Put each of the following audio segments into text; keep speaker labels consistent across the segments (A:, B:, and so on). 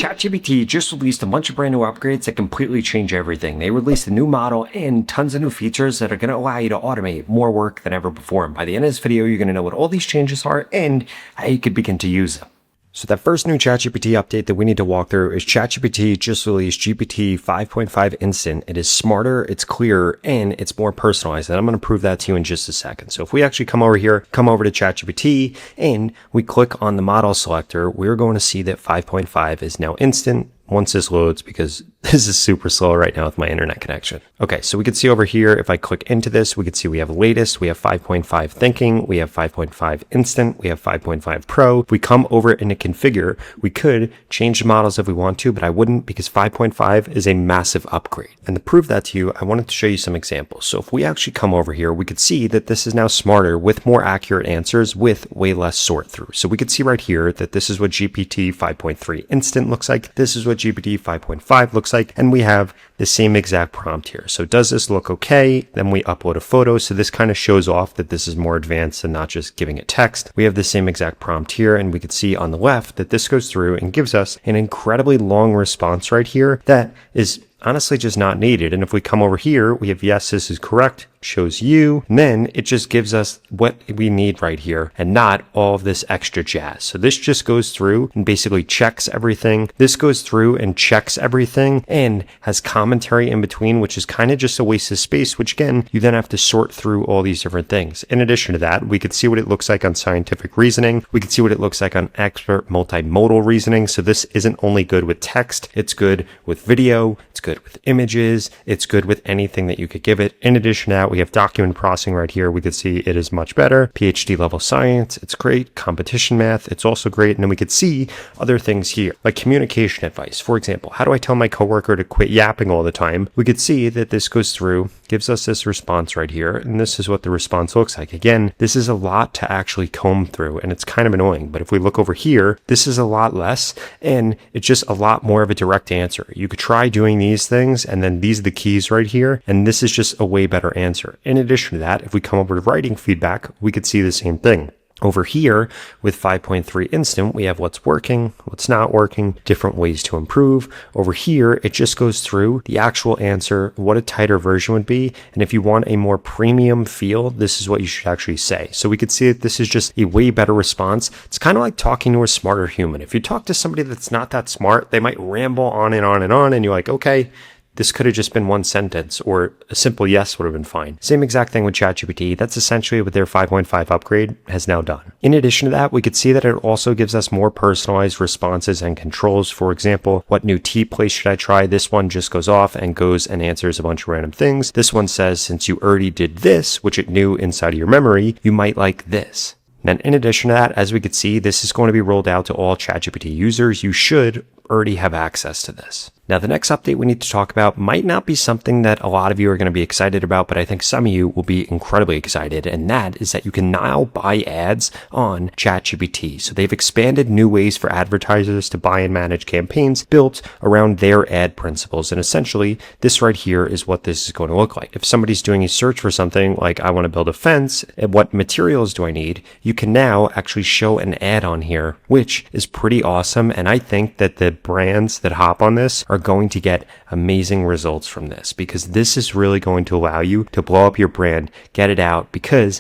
A: ChatGPT just released a bunch of brand new upgrades that completely change everything. They released a new model and tons of new features that are going to allow you to automate more work than ever before. And by the end of this video, you're going to know what all these changes are and how you could begin to use them. So that first new ChatGPT update that we need to walk through is ChatGPT just released GPT 5.5 Instant. It is smarter, it's clearer, and it's more personalized. And I'm going to prove that to you in just a second. So if we actually come over here, come over to ChatGPT, and we click on the model selector, we're going to see that 5.5 is now instant. Once this loads, because this is super slow right now with my internet connection. Okay, so we can see over here, if I click into this, we can see we have latest, we have 5.5 thinking, we have 5.5 instant, we have 5.5 pro. If we come over into configure, we could change the models if we want to, but I wouldn't because 5.5 is a massive upgrade. And to prove that to you, I wanted to show you some examples. So if we actually come over here, we could see that this is now smarter with more accurate answers with way less sort through. So we could see right here that this is what GPT 5.3 instant looks like. This is what GPT 5.5 looks like, and we have the same exact prompt here. So does this look okay? Then we upload a photo. So this kind of shows off that this is more advanced and not just giving it text. We have the same exact prompt here, and we can see on the left that this goes through and gives us an incredibly long response right here that is honestly just not needed. And if we come over here, we have yes, this is correct, shows you, and then it just gives us what we need right here and not all of this extra jazz. So this just goes through and basically checks everything. This goes through and checks everything and has commentary in between, which is kind of just a waste of space, which again, you then have to sort through all these different things. In addition to that, we could see what it looks like on scientific reasoning. We could see what it looks like on expert multimodal reasoning. So this isn't only good with text, it's good with video, it's good with images, it's good with anything that you could give it. In addition to that, we have document processing right here. We could see it is much better. PhD level science, it's great. Competition math, it's also great. And then we could see other things here, like communication advice. For example, how do I tell my coworker to quit yapping all the time? We could see that this goes through, gives us this response right here. And this is what the response looks like. Again, this is a lot to actually comb through, and it's kind of annoying. But if we look over here, this is a lot less, and it's just a lot more of a direct answer. You could try doing these things, and then these are the keys right here. And this is just a way better answer. In addition to that, if we come over to writing feedback, we could see the same thing. Over here with 5.3 instant, we have what's working, what's not working, different ways to improve. Over here, it just goes through the actual answer, what a tighter version would be. And if you want a more premium feel, this is what you should actually say. So we could see that this is just a way better response. It's kind of like talking to a smarter human. If you talk to somebody that's not that smart, they might ramble on and on and on, and you're like, okay, this could have just been one sentence, or a simple yes would have been fine. Same exact thing with ChatGPT. That's essentially what their 5.5 upgrade has now done. In addition to that, we could see that it also gives us more personalized responses and controls. For example, what new tea place should I try? This one just goes off and goes and answers a bunch of random things. This one says, since you already did this, which it knew inside of your memory, you might like this. And then in addition to that, as we could see, this is going to be rolled out to all ChatGPT users. You should already have access to this. Now, the next update we need to talk about might not be something that a lot of you are going to be excited about, but I think some of you will be incredibly excited, and that is that you can now buy ads on ChatGPT. So they've expanded new ways for advertisers to buy and manage campaigns built around their ad principles. And essentially, this right here is what this is going to look like. If somebody's doing a search for something like, I want to build a fence, and what materials do I need? You can now actually show an ad on here, which is pretty awesome. And I think that the brands that hop on this are going to get amazing results from this, because this is really going to allow you to blow up your brand, get it out, because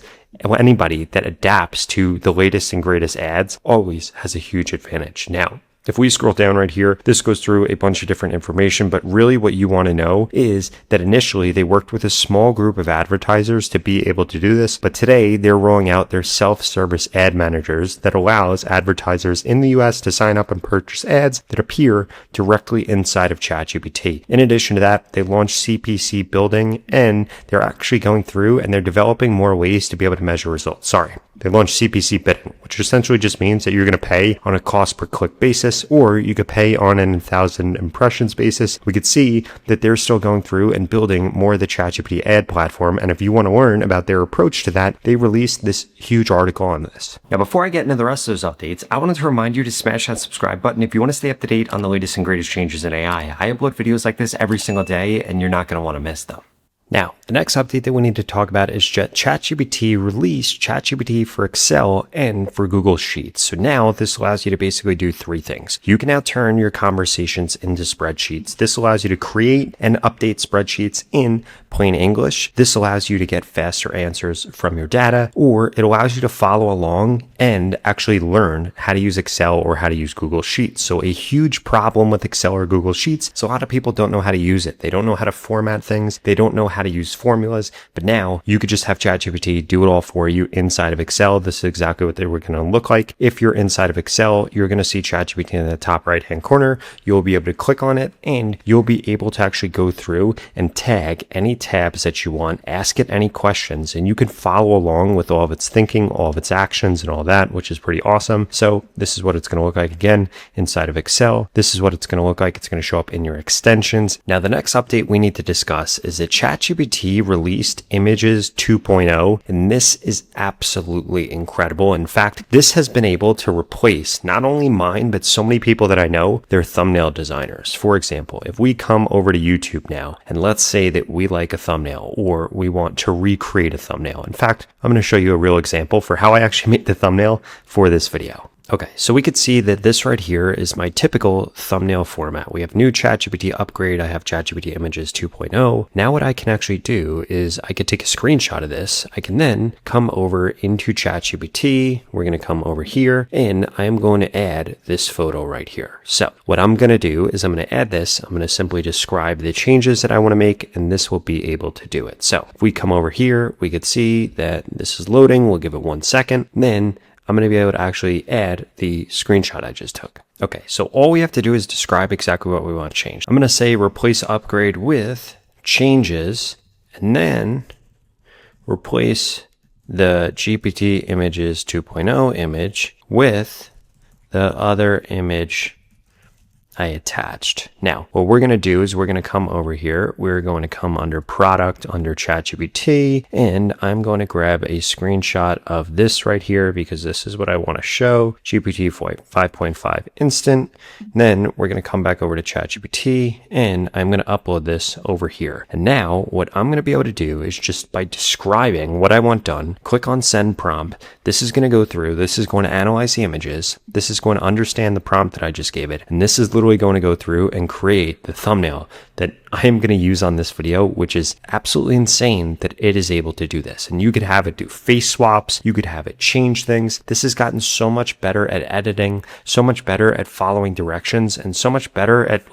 A: anybody that adapts to the latest and greatest ads always has a huge advantage. Now, if we scroll down right here, this goes through a bunch of different information, but really what you want to know is that initially they worked with a small group of advertisers to be able to do this, but today they're rolling out their self-service ad managers that allows advertisers in the US to sign up and purchase ads that appear directly inside of ChatGPT. In addition to that, they launched CPC building, and they're actually going through and they're developing more ways to be able to measure results. They launched CPC bidding, which essentially just means that you're going to pay on a cost per click basis, or you could pay on an 1,000 impressions basis. We could see that they're still going through and building more of the ChatGPT ad platform. And if you want to learn about their approach to that, they released this huge article on this. Now, before I get into the rest of those updates, I wanted to remind you to smash that subscribe button if you want to stay up to date on the latest and greatest changes in AI. I upload videos like this every single day, and you're not going to want to miss them. Now, the next update that we need to talk about is ChatGPT released ChatGPT for Excel and for Google Sheets. So now this allows you to basically do three things. You can now turn your conversations into spreadsheets. This allows you to create and update spreadsheets in plain English. This allows you to get faster answers from your data, or it allows you to follow along and actually learn how to use Excel or how to use Google Sheets. So a huge problem with Excel or Google Sheets is a lot of people don't know how to use it. They don't know how to format things. They don't know how to use formulas, but now you could just have ChatGPT do it all for you inside of Excel. This is exactly what they were going to look like. If you're inside of Excel, you're going to see ChatGPT in the top right hand corner. You'll be able to click on it and you'll be able to actually go through and tag any tabs that you want, ask it any questions, and you can follow along with all of its thinking, all of its actions and all that, which is pretty awesome. So this is what it's going to look like again inside of Excel. This is what it's going to look like. It's going to show up in your extensions. Now, the next update we need to discuss is that ChatGPT released Images 2.0, and this is absolutely incredible. In fact, this has been able to replace not only mine, but so many people that I know, they're thumbnail designers. For example, if we come over to YouTube now, and let's say that we like a thumbnail or we want to recreate a thumbnail. In fact, I'm going to show you a real example for how I actually made the thumbnail for this video. Okay, so we could see that this right here is my typical thumbnail format. We have new ChatGPT upgrade. I have ChatGPT Images 2.0. Now what I can actually do is I could take a screenshot of this. I can then come over into ChatGPT. We're going to come over here and I am going to add this photo right here. So what I'm going to do is I'm going to add this. I'm going to simply describe the changes that I want to make, and this will be able to do it. So if we come over here, we could see that this is loading. We'll give it 1 second. Then I'm going to be able to actually add the screenshot I just took. Okay, so all we have to do is describe exactly what we want to change. I'm going to say replace upgrade with changes, and then replace the GPT Images 2.0 image with the other image I attached. Now, what we're going to do is we're going to come over here. We're going to come under product under ChatGPT, and I'm going to grab a screenshot of this right here because this is what I want to show. GPT 5.5 instant. Then we're going to come back over to ChatGPT and I'm going to upload this over here. And now what I'm going to be able to do is just by describing what I want done, click on send prompt. This is going to go through. This is going to analyze the images. This is going to understand the prompt that I just gave it. And this is literally going to go through and create the thumbnail that I am going to use on this video, which is absolutely insane that it is able to do this. And you could have it do face swaps. You could have it change things. This has gotten so much better at editing, so much better at following directions, and so much better at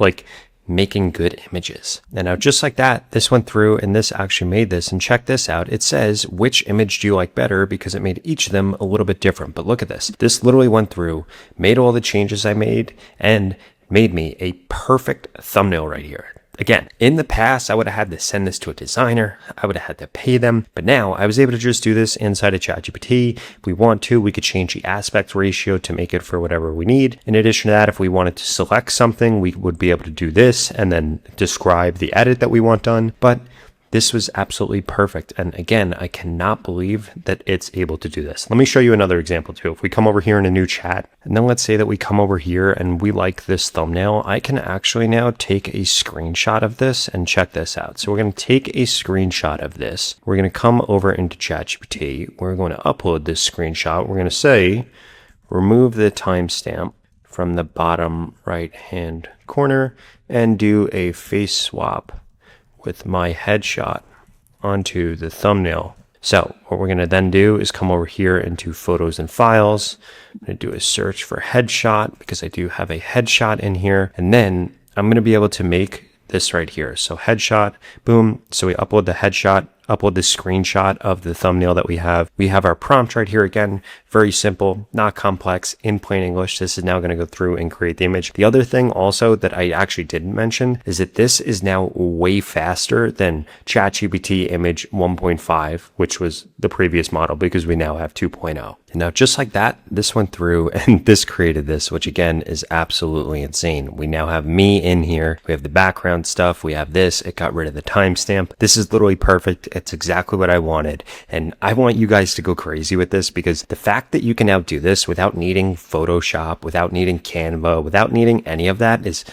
A: making good images. And now just like that, this went through and this actually made this, and check this out. It says, which image do you like better? Because it made each of them a little bit different. But look at this. This literally went through, made all the changes I made, and made me a perfect thumbnail right here. Again, in the past, I would have had to send this to a designer. I would have had to pay them. But now I was able to just do this inside of ChatGPT. If we want to, we could change the aspect ratio to make it for whatever we need. In addition to that, if we wanted to select something, we would be able to do this and then describe the edit that we want done. But this was absolutely perfect. And again, I cannot believe that it's able to do this. Let me show you another example too. If we come over here in a new chat, and then let's say that we come over here and we like this thumbnail, I can actually now take a screenshot of this and check this out. So we're going to take a screenshot of this. We're going to come over into ChatGPT. We're going to upload this screenshot. We're going to say, remove the timestamp from the bottom right-hand corner and do a face swap with my headshot onto the thumbnail. So what we're going to then do is come over here into photos and files. I'm going to do a search for headshot because I do have a headshot in here. And then I'm going to be able to make this right here. So headshot, boom. So we upload the headshot, upload the screenshot of the thumbnail that we have. We have our prompt right here again. Very simple, not complex, in plain English. This is now going to go through and create the image. The other thing also that I actually didn't mention is that this is now way faster than ChatGPT Image 1.5, which was the previous model, because we now have 2.0. And now just like that, this went through and this created this, which again is absolutely insane. We now have me in here. We have the background stuff. We have this. It got rid of the timestamp. This is literally perfect. It's exactly what I wanted. And I want you guys to go crazy with this, because the fact that you can now do this without needing Photoshop, without needing Canva, without needing any of that is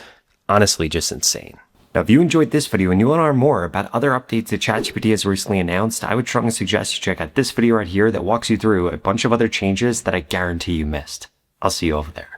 A: honestly just insane. Now, if you enjoyed this video and you want to learn more about other updates that ChatGPT has recently announced, I would strongly suggest you check out this video right here that walks you through a bunch of other changes that I guarantee you missed. I'll see you over there.